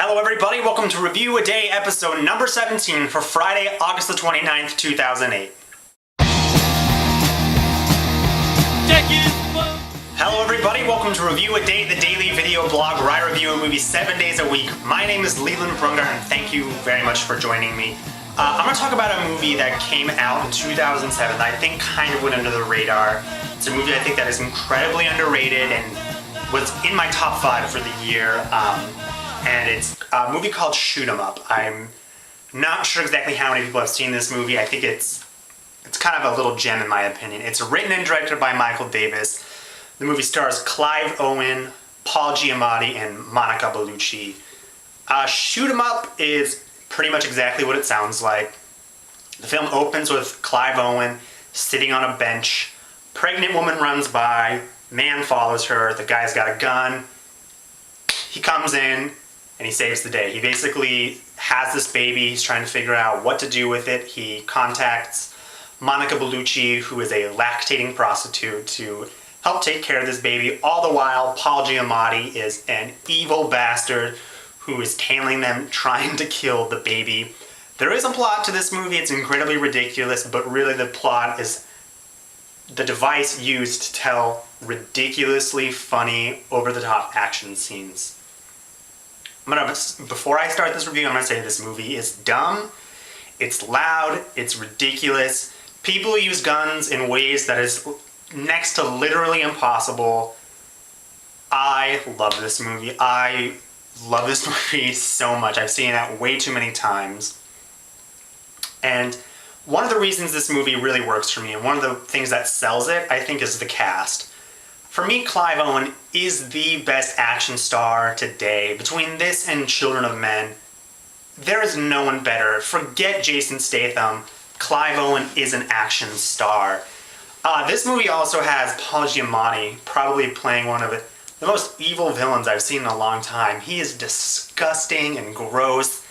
Hello everybody, welcome to Review a Day episode number 17 for Friday, August the 29th, 2008. Hello everybody, welcome to Review a Day, the daily video blog where I review a movie 7 days a week. My name is Leland Brungar and thank you very much for joining me. I'm going to talk about a movie that came out in 2007 that I think kind of went under the radar. It's a movie I think that is incredibly underrated and was in my top 5 for the year. And it's a movie called Shoot 'Em Up. I'm not sure exactly how many people have seen this movie. I think it's kind of a little gem in my opinion. It's written and directed by Michael Davis. The movie stars Clive Owen, Paul Giamatti, and Monica Bellucci. Shoot 'Em Up is pretty much exactly what it sounds like. The film opens with Clive Owen sitting on a bench. Pregnant woman runs by, man follows her, the guy's got a gun. He comes in and he saves the day. He basically has this baby, he's trying to figure out what to do with it. He contacts Monica Bellucci, who is a lactating prostitute, to help take care of this baby. All the while, Paul Giamatti is an evil bastard who is tailing them, trying to kill the baby. There is a plot to this movie, it's incredibly ridiculous, but really the plot is the device used to tell ridiculously funny, over-the-top action scenes. Before I start this review, I'm going to say this movie is dumb, it's loud, it's ridiculous. People use guns in ways that is next to literally impossible. I love this movie. I love this movie so much. I've seen it way too many times. And one of the reasons this movie really works for me, and one of the things that sells it, I think, is the cast. For me, Clive Owen is the best action star today. Between this and Children of Men, there is no one better. Forget Jason Statham. Clive Owen is an action star. This movie also has Paul Giamatti probably playing one of the most evil villains I've seen in a long time. He is disgusting and gross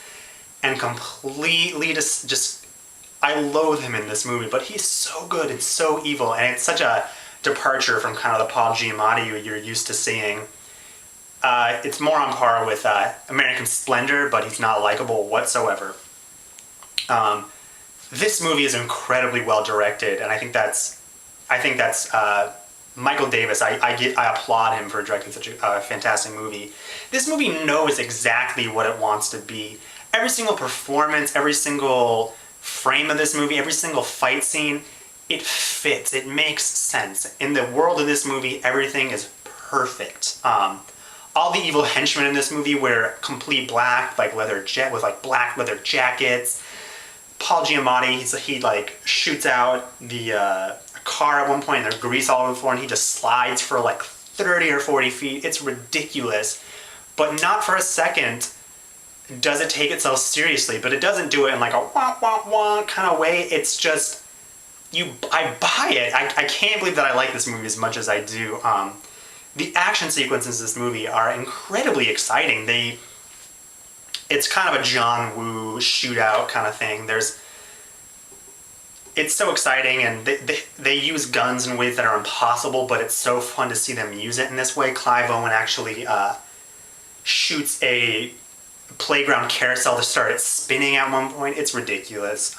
and completely just I loathe him in this movie, but he's so good and so evil, and it's such a departure from kind of the Paul Giamatti you're used to seeing. It's more on par with American Splendor, but he's not likable whatsoever. This movie is incredibly well directed, and I think that's Michael Davis. I applaud him for directing such a fantastic movie. This movie knows exactly what it wants to be. Every single performance, every single frame of this movie, every single fight scene, it fits, it makes sense. In the world of this movie, everything is perfect. All the evil henchmen in this movie wear complete black, black leather jackets. Paul Giamatti, he like shoots out the car at one point and there's grease all over the floor and he just slides for like 30 or 40 feet. It's ridiculous, but not for a second does it take itself seriously, but it doesn't do it in like a wah wah wah kind of way. It's just, I buy it. I can't believe that I like this movie as much as I do. The action sequences in this movie are incredibly exciting. It's kind of a John Woo shootout kind of thing. It's so exciting, and they use guns in ways that are impossible, but it's so fun to see them use it in this way. Clive Owen actually shoots a playground carousel to start it spinning at one point. It's ridiculous.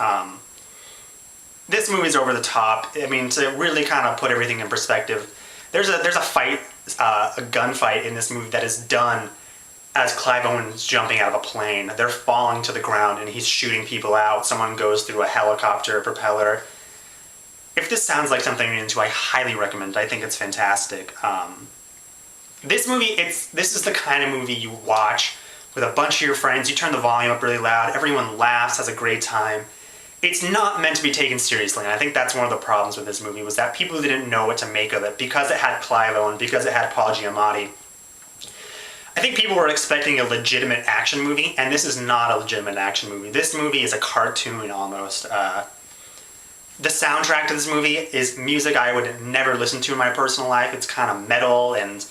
This movie's over the top. I mean, to really kind of put everything in perspective, there's a fight, a gunfight in this movie that is done as Clive Owen's jumping out of a plane. They're falling to the ground and he's shooting people out. Someone goes through a helicopter propeller. If this sounds like something you're into, I highly recommend it. I think it's fantastic. This movie, this is the kind of movie you watch with a bunch of your friends. You turn the volume up really loud. Everyone laughs, has a great time. It's not meant to be taken seriously, and I think that's one of the problems with this movie, was that people didn't know what to make of it because it had Clive Owen, because it had Paul Giamatti. I think people were expecting a legitimate action movie, and this is not a legitimate action movie. This movie is a cartoon almost. The soundtrack to this movie is music I would never listen to in my personal life. It's kind of metal and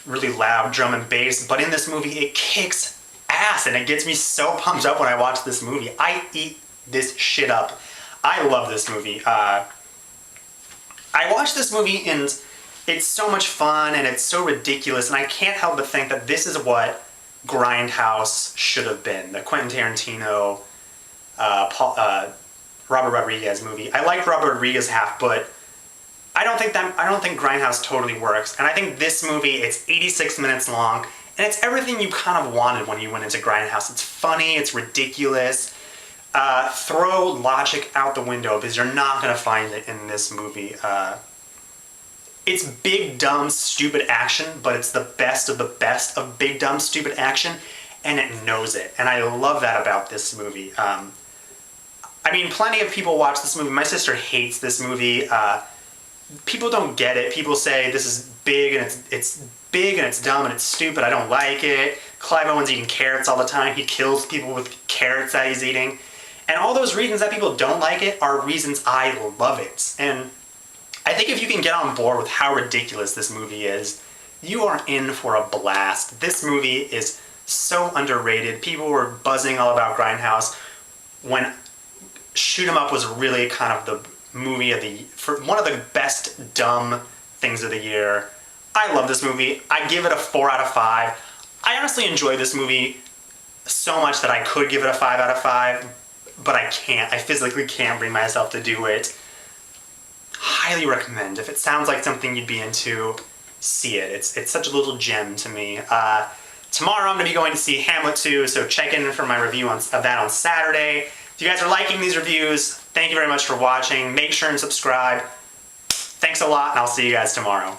really loud drum and bass, but in this movie it kicks ass, and it gets me so pumped up when I watch this movie. I eat this shit up. I love this movie. I watched this movie and it's so much fun and it's so ridiculous, and I can't help but think that this is what Grindhouse should have been. The Quentin Tarantino, Robert Rodriguez movie. I liked Robert Rodriguez half, but I don't think Grindhouse totally works. And I think this movie, it's 86 minutes long, and it's everything you kind of wanted when you went into Grindhouse. It's funny, it's ridiculous. Throw logic out the window because you're not going to find it in this movie. It's big, dumb, stupid action, but it's the best of the best of big, dumb, stupid action, and it knows it. And I love that about this movie. I mean, plenty of people watch this movie. My sister hates this movie. People don't get it. People say this is big and it's big and it's dumb and it's stupid. I don't like it. Clive Owen's eating carrots all the time. He kills people with carrots that he's eating. And all those reasons that people don't like it are reasons I love it. And I think if you can get on board with how ridiculous this movie is, you are in for a blast. This movie is so underrated. People were buzzing all about Grindhouse when Shoot 'Em Up was really kind of the movie of one of the best dumb things of the year. I love this movie. I give it a 4 out of 5. I honestly enjoy this movie so much that I could give it a 5 out of 5, but I can't. I physically can't bring myself to do it. Highly recommend. If it sounds like something you'd be into, see it. It's such a little gem to me. Tomorrow I'm going to be going to see Hamlet 2, so check in for my review of that on Saturday. If you guys are liking these reviews, thank you very much for watching. Make sure and subscribe. Thanks a lot, and I'll see you guys tomorrow.